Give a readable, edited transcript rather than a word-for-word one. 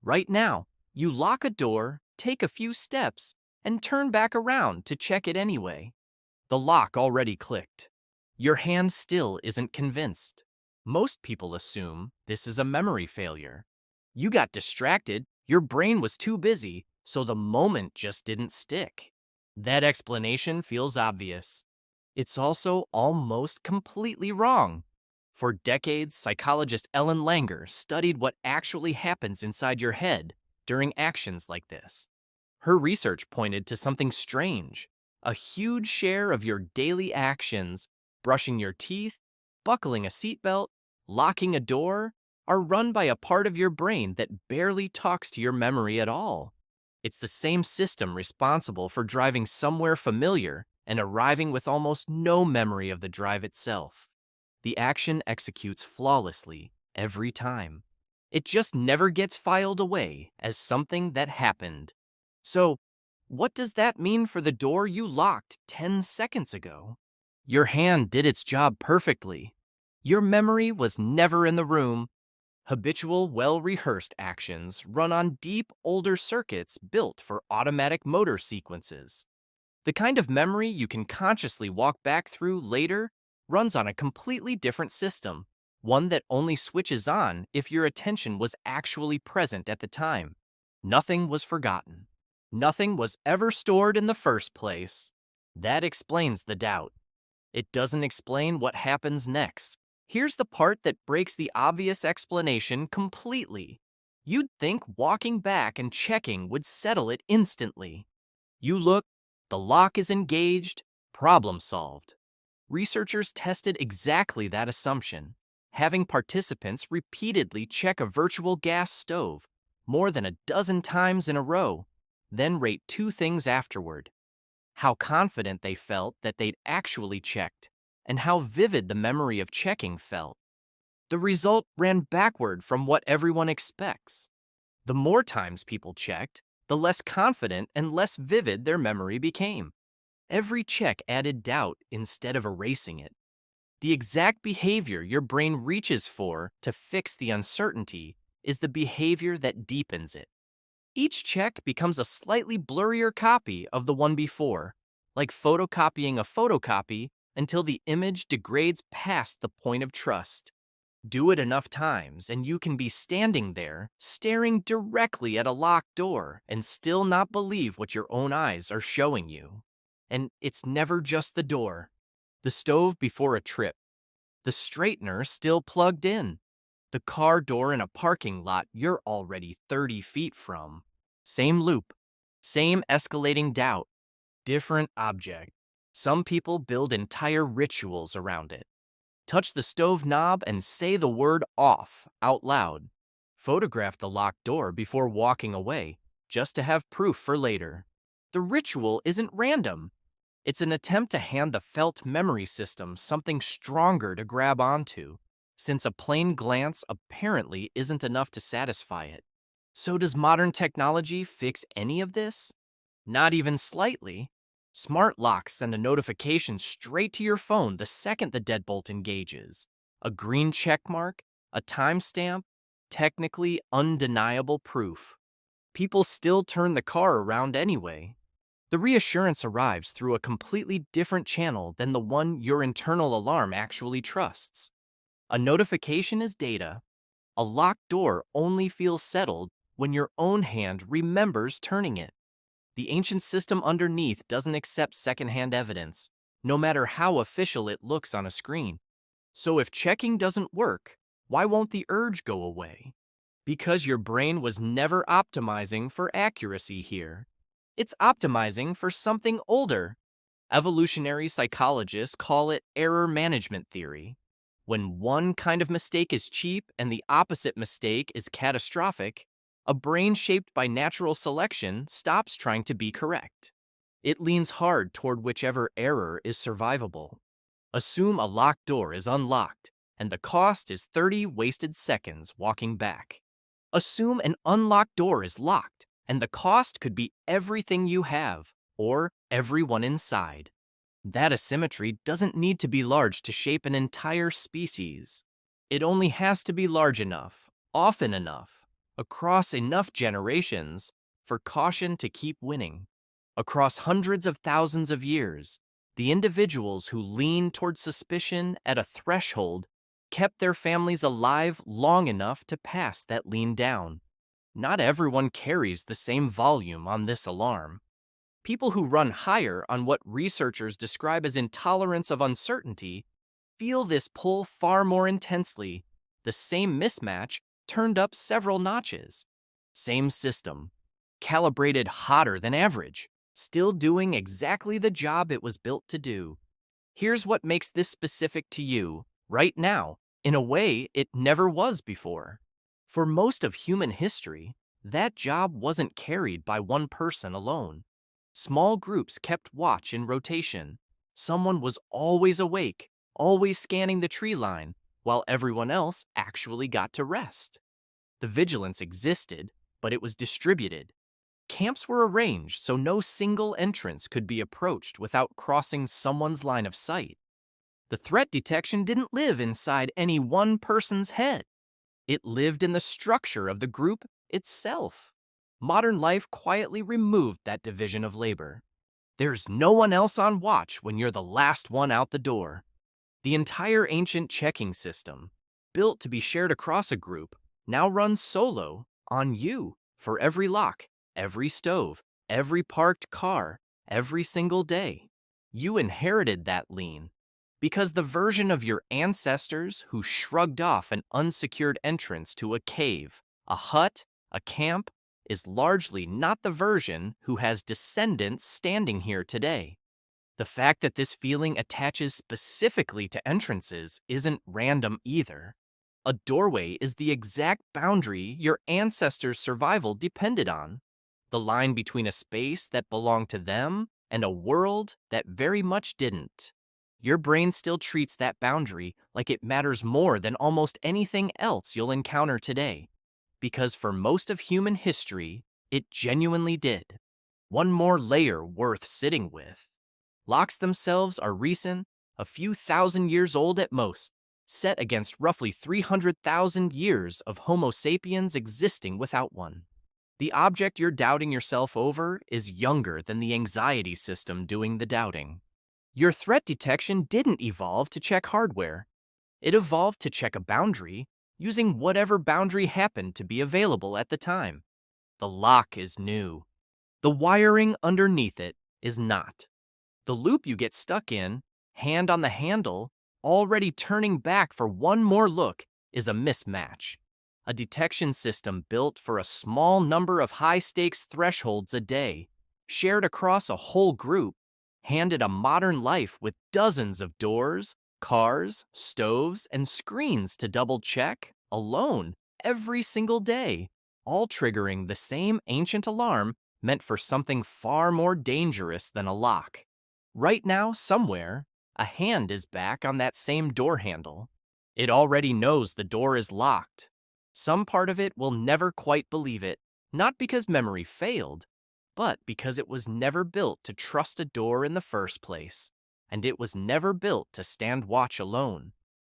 Right now, you lock a door, take a few steps, and turn back around to check it anyway. The lock already clicked. Your hand still isn't convinced. Most people assume this is a memory failure. You got distracted, your brain was too busy, so the moment just didn't stick. That explanation feels obvious. It's also almost completely wrong. For decades, psychologist Ellen Langer studied what actually happens inside your head during actions like this. Her research pointed to something strange. A huge share of your daily actions, brushing your teeth, buckling a seatbelt, locking a door, are run by a part of your brain that barely talks to your memory at all. It's the same system responsible for driving somewhere familiar and arriving with almost no memory of the drive itself. The action executes flawlessly every time. It just never gets filed away as something that happened. So, what does that mean for the door you locked 10 seconds ago? Your hand did its job perfectly. Your memory was never in the room. Habitual, well-rehearsed actions run on deep, older circuits built for automatic motor sequences. The kind of memory you can consciously walk back through later runs on a completely different system, one that only switches on if your attention was actually present at the time. Nothing was forgotten. Nothing was ever stored in the first place. That explains the doubt. It doesn't explain what happens next. Here's the part that breaks the obvious explanation completely. You'd think walking back and checking would settle it instantly. You look, the lock is engaged, problem solved. Researchers tested exactly that assumption, having participants repeatedly check a virtual gas stove more than a dozen times in a row, then rate two things afterward: how confident they felt that they'd actually checked, and how vivid the memory of checking felt. The result ran backward from what everyone expects. The more times people checked, the less confident and less vivid their memory became. Every check added doubt instead of erasing it. The exact behavior your brain reaches for to fix the uncertainty is the behavior that deepens it. Each check becomes a slightly blurrier copy of the one before, like photocopying a photocopy until the image degrades past the point of trust. Do it enough times, and you can be standing there, staring directly at a locked door, and still not believe what your own eyes are showing you. And it's never just the door. The stove before a trip. The straightener still plugged in. The car door in a parking lot you're already 30 feet from. Same loop. Same escalating doubt. Different object. Some people build entire rituals around it. Touch the stove knob and say the word off out loud. Photograph the locked door before walking away, just to have proof for later. The ritual isn't random. It's an attempt to hand the felt memory system something stronger to grab onto, since a plain glance apparently isn't enough to satisfy it. So does modern technology fix any of this? Not even slightly. Smart locks send a notification straight to your phone the second the deadbolt engages. A green check mark, a timestamp, technically undeniable proof. People still turn the car around anyway. The reassurance arrives through a completely different channel than the one your internal alarm actually trusts. A notification is data. A locked door only feels settled when your own hand remembers turning it. The ancient system underneath doesn't accept secondhand evidence, no matter how official it looks on a screen. So if checking doesn't work, why won't the urge go away? Because your brain was never optimizing for accuracy here. It's optimizing for something older. Evolutionary psychologists call it error management theory. When one kind of mistake is cheap and the opposite mistake is catastrophic, a brain shaped by natural selection stops trying to be correct. It leans hard toward whichever error is survivable. Assume a locked door is unlocked, and the cost is 30 wasted seconds walking back. Assume an unlocked door is locked, and the cost could be everything you have, or everyone inside. That asymmetry doesn't need to be large to shape an entire species. It only has to be large enough, often enough, across enough generations for caution to keep winning. Across hundreds of thousands of years, the individuals who leaned toward suspicion at a threshold kept their families alive long enough to pass that lean down. Not everyone carries the same volume on this alarm. People who run higher on what researchers describe as intolerance of uncertainty feel this pull far more intensely. The same mismatch turned up several notches. Same system, calibrated hotter than average, still doing exactly the job it was built to do. Here's what makes this specific to you, right now, in a way it never was before. For most of human history, that job wasn't carried by one person alone. Small groups kept watch in rotation. Someone was always awake, always scanning the tree line, while everyone else actually got to rest. The vigilance existed, but it was distributed. Camps were arranged so no single entrance could be approached without crossing someone's line of sight. The threat detection didn't live inside any one person's head. It lived in the structure of the group itself. Modern life quietly removed that division of labor. There's no one else on watch when you're the last one out the door. The entire ancient checking system, built to be shared across a group, now runs solo on you for every lock, every stove, every parked car, every single day. You inherited that lean because the version of your ancestors who shrugged off an unsecured entrance to a cave, a hut, a camp, is largely not the version who has descendants standing here today. The fact that this feeling attaches specifically to entrances isn't random either. A doorway is the exact boundary your ancestors' survival depended on. The line between a space that belonged to them and a world that very much didn't. Your brain still treats that boundary like it matters more than almost anything else you'll encounter today. Because for most of human history, it genuinely did. One more layer worth sitting with. Locks themselves are recent, a few thousand years old at most, set against roughly 300,000 years of Homo sapiens existing without one. The object you're doubting yourself over is younger than the anxiety system doing the doubting. Your threat detection didn't evolve to check hardware. It evolved to check a boundary using whatever boundary happened to be available at the time. The lock is new. The wiring underneath it is not. The loop you get stuck in, hand on the handle, already turning back for one more look, is a mismatch. A detection system built for a small number of high-stakes thresholds a day, shared across a whole group, handed a modern life with dozens of doors, cars, stoves, and screens to double-check, alone, every single day, all triggering the same ancient alarm meant for something far more dangerous than a lock. Right now, somewhere, a hand is back on that same door handle. It already knows the door is locked. Some part of it will never quite believe it, not because memory failed, but because it was never built to trust a door in the first place, and it was never built to stand watch alone.